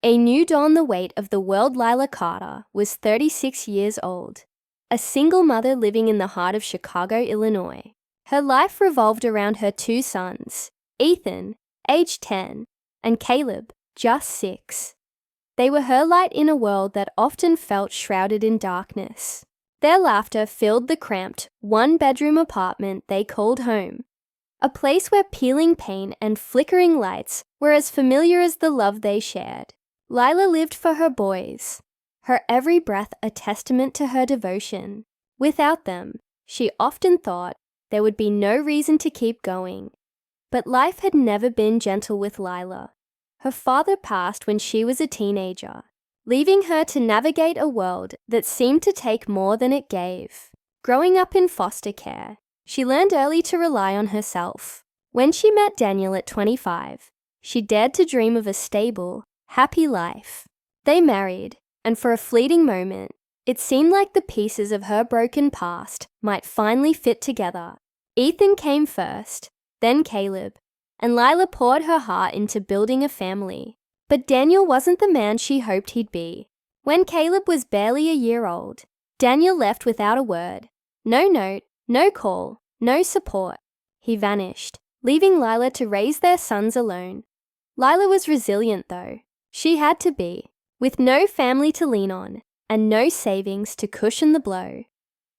A new dawn. The weight of the world. Lila Carter was 36 years old, a single mother living in the heart of Chicago, Illinois. Her life revolved around her two sons, Ethan, age 10, and Caleb, just 6. They were her light in a world that often felt shrouded in darkness. Their laughter filled the cramped, one-bedroom apartment they called home, a place where peeling paint and flickering lights were as familiar as the love they shared. Lila lived for her boys, her every breath a testament to her devotion. Without them, she often thought, there would be no reason to keep going. But life had never been gentle with Lila. Her father passed when she was a teenager, leaving her to navigate a world that seemed to take more than it gave. Growing up in foster care, she learned early to rely on herself. When she met Daniel at 25, she dared to dream of a stable, happy life. They married, and for a fleeting moment, it seemed like the pieces of her broken past might finally fit together. Ethan came first, then Caleb, and Lila poured her heart into building a family. But Daniel wasn't the man she hoped he'd be. When Caleb was barely a year old, Daniel left without a word. No note, no call, no support. He vanished, leaving Lila to raise their sons alone. Lila was resilient though. She had to be. With no family to lean on, and no savings to cushion the blow,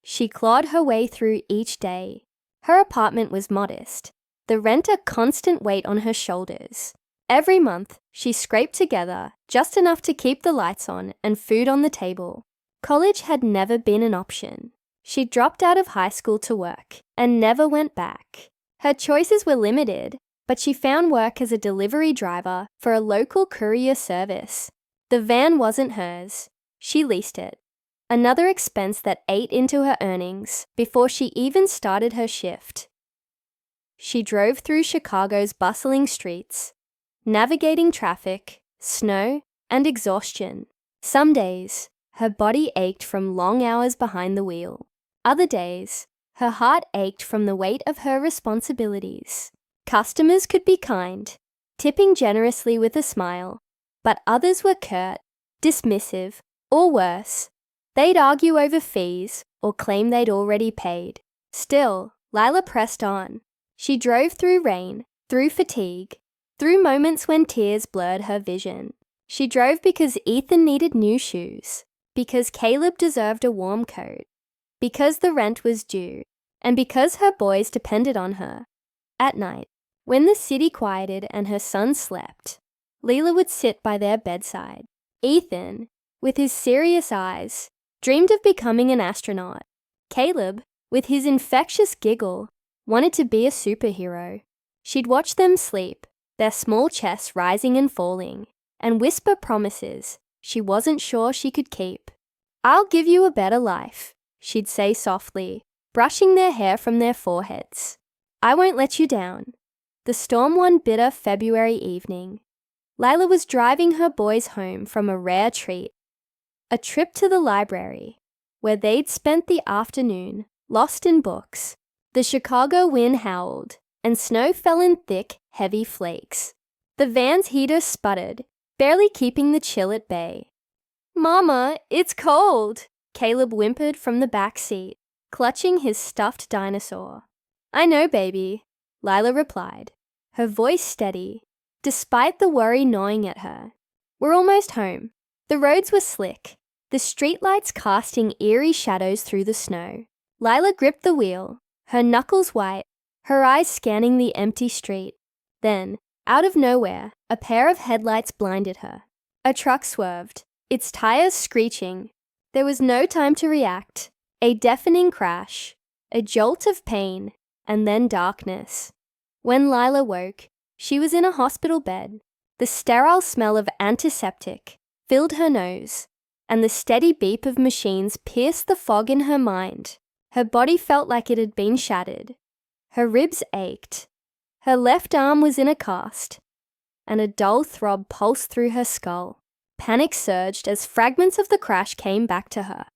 she clawed her way through each day. Her apartment was modest, the rent a constant weight on her shoulders. Every month, she scraped together just enough to keep the lights on and food on the table. College had never been an option. She dropped out of high school to work and never went back. Her choices were limited, but she found work as a delivery driver for a local courier service. The van wasn't hers. She leased it, another expense that ate into her earnings before she even started her shift. She drove through Chicago's bustling streets, navigating traffic, snow, and exhaustion. Some days, her body ached from long hours behind the wheel. Other days, her heart ached from the weight of her responsibilities. Customers could be kind, tipping generously with a smile, but others were curt, dismissive, or worse. They'd argue over fees or claim they'd already paid. Still, Lila pressed on. She drove through rain, through fatigue, through moments when tears blurred her vision. She drove because Ethan needed new shoes, because Caleb deserved a warm coat, because the rent was due, and because her boys depended on her. At night, when the city quieted and her sons slept, Lila would sit by their bedside. Ethan, with his serious eyes, dreamed of becoming an astronaut. Caleb, with his infectious giggle, wanted to be a superhero. She'd watch them sleep, their small chests rising and falling, and whisper promises she wasn't sure she could keep. "I'll give you a better life," she'd say softly, brushing their hair from their foreheads. "I won't let you down." The storm one bitter February evening, Lila was driving her boys home from a rare treat, a trip to the library, where they'd spent the afternoon lost in books. The Chicago wind howled, and snow fell in thick, heavy flakes. The van's heater sputtered, barely keeping the chill at bay. "Mama, it's cold," Caleb whimpered from the back seat, clutching his stuffed dinosaur. "I know, baby," Lila replied, her voice steady, despite the worry gnawing at her. "We're almost home." The roads were slick, the streetlights casting eerie shadows through the snow. Lila gripped the wheel, her knuckles white, her eyes scanning the empty street. Then, out of nowhere, a pair of headlights blinded her. A truck swerved, its tires screeching. There was no time to react. A deafening crash, a jolt of pain, and then darkness. When Lila woke, she was in a hospital bed. The sterile smell of antiseptic filled her nose, and the steady beep of machines pierced the fog in her mind. Her body felt like it had been shattered. Her ribs ached. Her left arm was in a cast, and a dull throb pulsed through her skull. Panic surged as fragments of the crash came back to her.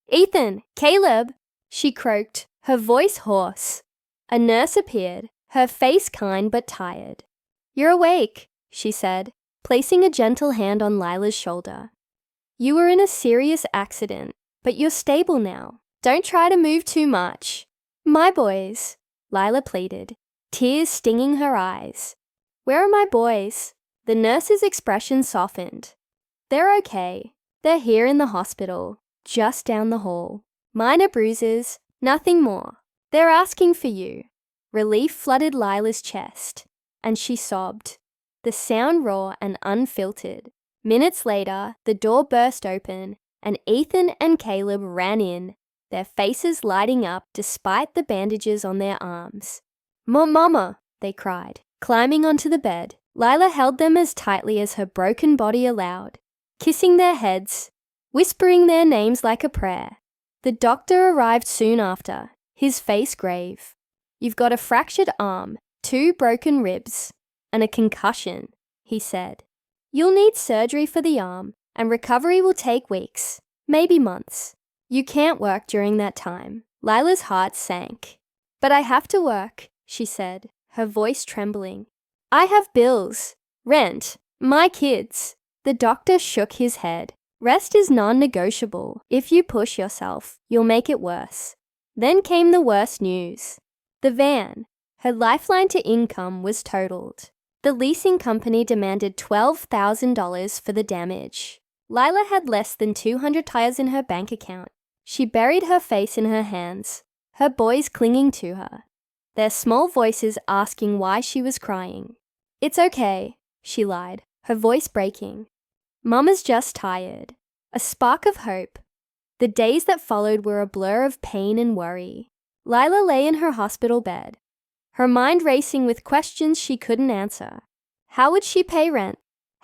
"Ethan! Caleb!" she croaked, her voice hoarse. A nurse appeared, her face kind but tired. "You're awake," she said, placing a gentle hand on Lila's shoulder. "You were in a serious accident, but you're stable now. Don't try to move too much." "My boys," Lila pleaded, tears stinging her eyes. "Where are my boys?" The nurse's expression softened. "They're okay. They're here in the hospital, just down the hall. Minor bruises, nothing more. They're asking for you." Relief flooded Lila's chest, and she sobbed, the sound raw and unfiltered. Minutes later, the door burst open, and Ethan and Caleb ran in, their faces lighting up despite the bandages on their arms. Mama, they cried, climbing onto the bed. Lila held them as tightly as her broken body allowed, kissing their heads, whispering their names like a prayer. The doctor arrived soon after, his face grave. "You've got a fractured arm, 2 broken ribs, and a concussion," he said. "You'll need surgery for the arm, and recovery will take weeks, maybe months. You can't work during that time." Lila's heart sank. "But I have to work," she said, her voice trembling. "I have bills, rent, my kids." The doctor shook his head. "Rest is non-negotiable. If you push yourself, you'll make it worse." Then came the worst news. The van, her lifeline to income, was totaled. The leasing company demanded $12,000 for the damage. Lila had less than $200 in her bank account. She buried her face in her hands, her boys clinging to her, their small voices asking why she was crying. "It's okay," she lied, her voice breaking. "Mama's just tired." A spark of hope. The days that followed were a blur of pain and worry. Lila lay in her hospital bed, her mind racing with questions she couldn't answer. How would she pay rent?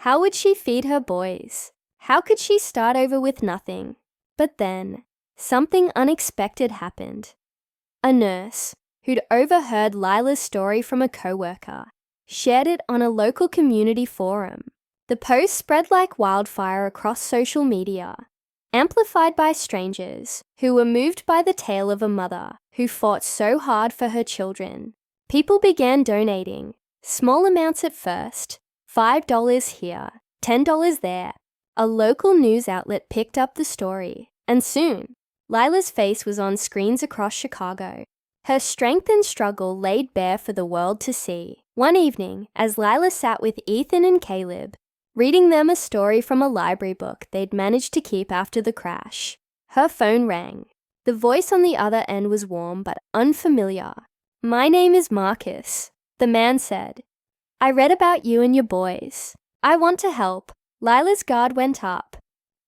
How would she feed her boys? How could she start over with nothing? But then, something unexpected happened. A nurse, who'd overheard Lila's story from a coworker, shared it on a local community forum. The post spread like wildfire across social media, amplified by strangers who were moved by the tale of a mother who fought so hard for her children. People began donating, small amounts at first, $5 here, $10 there. A local news outlet picked up the story, and soon, Lila's face was on screens across Chicago. Her strength and struggle laid bare for the world to see. One evening, as Lila sat with Ethan and Caleb, reading them a story from a library book they'd managed to keep after the crash, her phone rang. The voice on the other end was warm but unfamiliar. "My name is Marcus," the man said. "I read about you and your boys. I want to help." Lila's guard went up.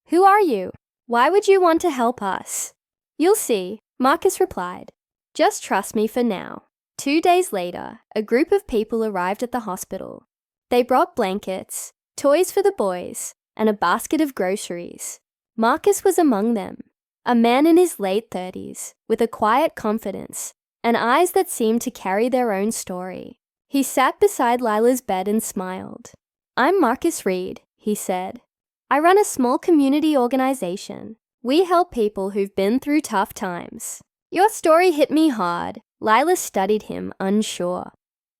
"Who are you? Why would you want to help us?" "You'll see," Marcus replied. "Just trust me for now." 2 days later, a group of people arrived at the hospital. They brought blankets, toys for the boys, and a basket of groceries. Marcus was among them, a man in his late 30s, with a quiet confidence and eyes that seemed to carry their own story. He sat beside Lila's bed and smiled. "I'm Marcus Reed," he said. "I run a small community organization. We help people who've been through tough times." "Your story hit me hard." Lila studied him, unsure.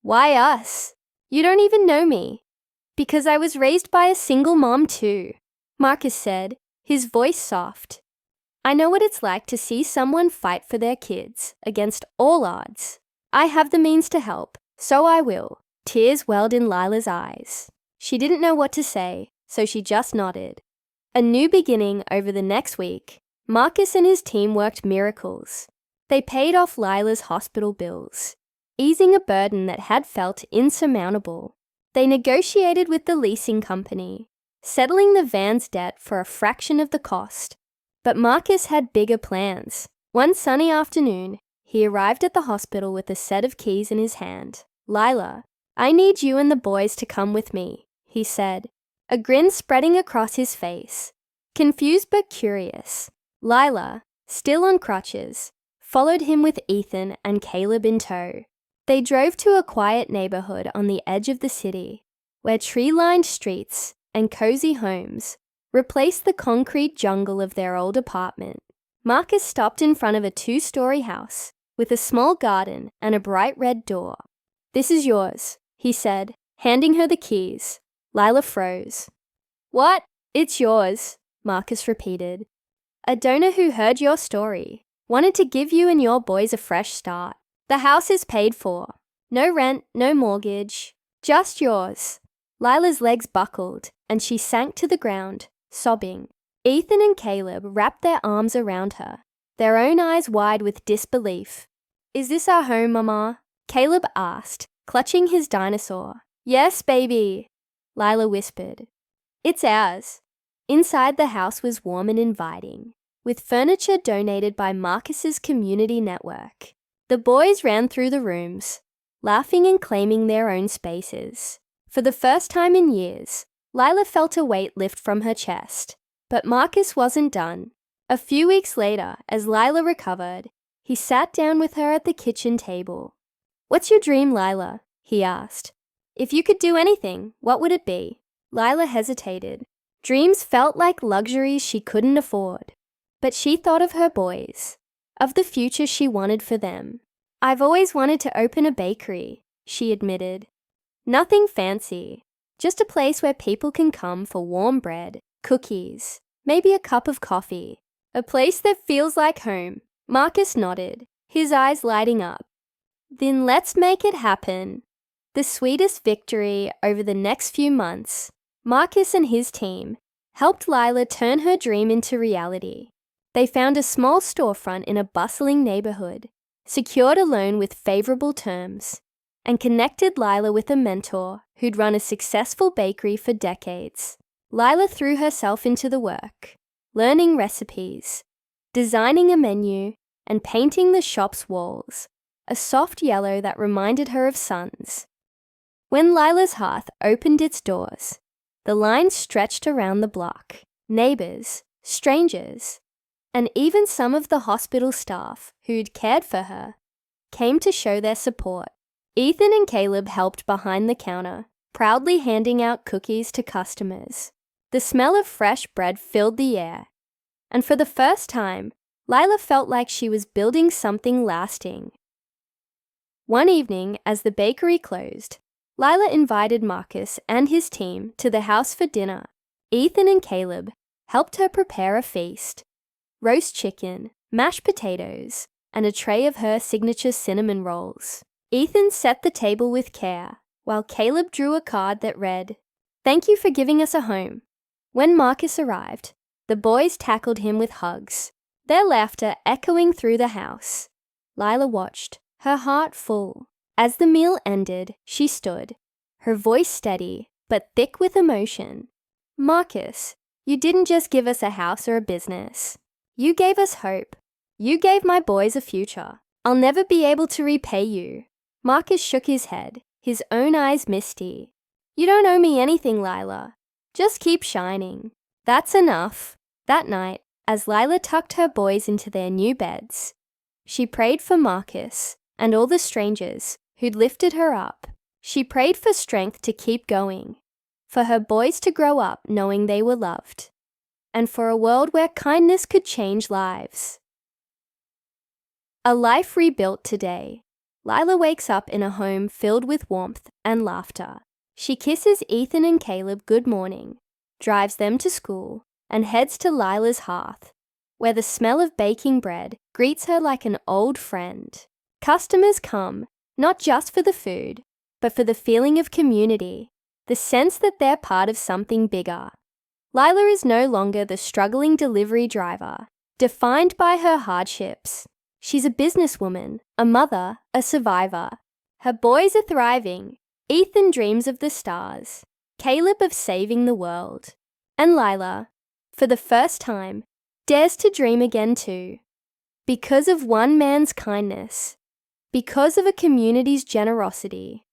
"Why us? You don't even know me." "Because I was raised by a single mom too," Marcus said, his voice soft. "I know what it's like to see someone fight for their kids against all odds. I have the means to help, so I will." Tears welled in Lila's eyes. She didn't know what to say, so she just nodded. A new beginning over the next week. Marcus and his team worked miracles. They paid off Lila's hospital bills, easing a burden that had felt insurmountable. They negotiated with the leasing company, settling the van's debt for a fraction of the cost. But Marcus had bigger plans. One sunny afternoon, he arrived at the hospital with a set of keys in his hand. "Lila, I need you and the boys to come with me," he said, a grin spreading across his face. Confused but curious, Lila, still on crutches, followed him with Ethan and Caleb in tow. They drove to a quiet neighborhood on the edge of the city, where tree-lined streets and cozy homes replaced the concrete jungle of their old apartment. Marcus stopped in front of a 2-story house with a small garden and a bright red door. "This is yours," he said, handing her the keys. Lila froze. What? It's yours, Marcus repeated. A donor who heard your story wanted to give you and your boys a fresh start. The house is paid for. No rent, no mortgage. Just yours. Lila's legs buckled and she sank to the ground, sobbing. Ethan and Caleb wrapped their arms around her, their own eyes wide with disbelief. Is this our home, Mama? Caleb asked, clutching his dinosaur. Yes, baby, Lila whispered. It's ours. Inside the house was warm and inviting, with furniture donated by Marcus's community network. The boys ran through the rooms, laughing and claiming their own spaces. For the first time in years, Lila felt a weight lift from her chest. But Marcus wasn't done. A few weeks later, as Lila recovered, he sat down with her at the kitchen table. What's your dream, Lila? He asked. If you could do anything, what would it be? Lila hesitated. Dreams felt like luxuries she couldn't afford. But she thought of her boys, of the future she wanted for them. I've always wanted to open a bakery, she admitted. Nothing fancy, just a place where people can come for warm bread, cookies, maybe a cup of coffee. A place that feels like home. Marcus nodded, his eyes lighting up. Then let's make it happen. The sweetest victory over the next few months, Marcus and his team helped Lila turn her dream into reality. They found a small storefront in a bustling neighborhood, secured a loan with favorable terms, and connected Lila with a mentor who'd run a successful bakery for decades. Lila threw herself into the work, learning recipes, designing a menu, and painting the shop's walls, a soft yellow that reminded her of suns. When Lila's hearth opened its doors, the line stretched around the block. Neighbors, strangers, and even some of the hospital staff who'd cared for her came to show their support. Ethan and Caleb helped behind the counter, proudly handing out cookies to customers. The smell of fresh bread filled the air, and for the first time, Lila felt like she was building something lasting. One evening, as the bakery closed, Lila invited Marcus and his team to the house for dinner. Ethan and Caleb helped her prepare a feast. Roast chicken, mashed potatoes, and a tray of her signature cinnamon rolls. Ethan set the table with care, while Caleb drew a card that read, "Thank you for giving us a home." When Marcus arrived, the boys tackled him with hugs, their laughter echoing through the house. Lila watched, her heart full. As the meal ended, she stood, her voice steady, but thick with emotion. Marcus, you didn't just give us a house or a business. You gave us hope. You gave my boys a future. I'll never be able to repay you. Marcus shook his head, his own eyes misty. You don't owe me anything, Lila. Just keep shining. That's enough. That night, as Lila tucked her boys into their new beds, she prayed for Marcus and all the strangers who'd lifted her up. She prayed for strength to keep going, for her boys to grow up knowing they were loved, and for a world where kindness could change lives. A life rebuilt today. Lila wakes up in a home filled with warmth and laughter. She kisses Ethan and Caleb good morning, drives them to school, and heads to Lila's hearth, where the smell of baking bread greets her like an old friend. Customers come, not just for the food, but for the feeling of community, the sense that they're part of something bigger. Lila is no longer the struggling delivery driver, defined by her hardships. She's a businesswoman, a mother, a survivor. Her boys are thriving. Ethan dreams of the stars, Caleb of saving the world. And Lila, for the first time, dares to dream again too. Because of one man's kindness, because of a community's generosity,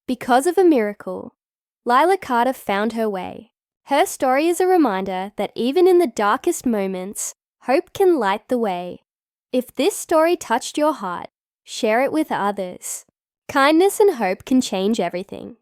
because of a miracle, Lila Carter found her way. Her story is a reminder that even in the darkest moments, hope can light the way. If this story touched your heart, share it with others. Kindness and hope can change everything.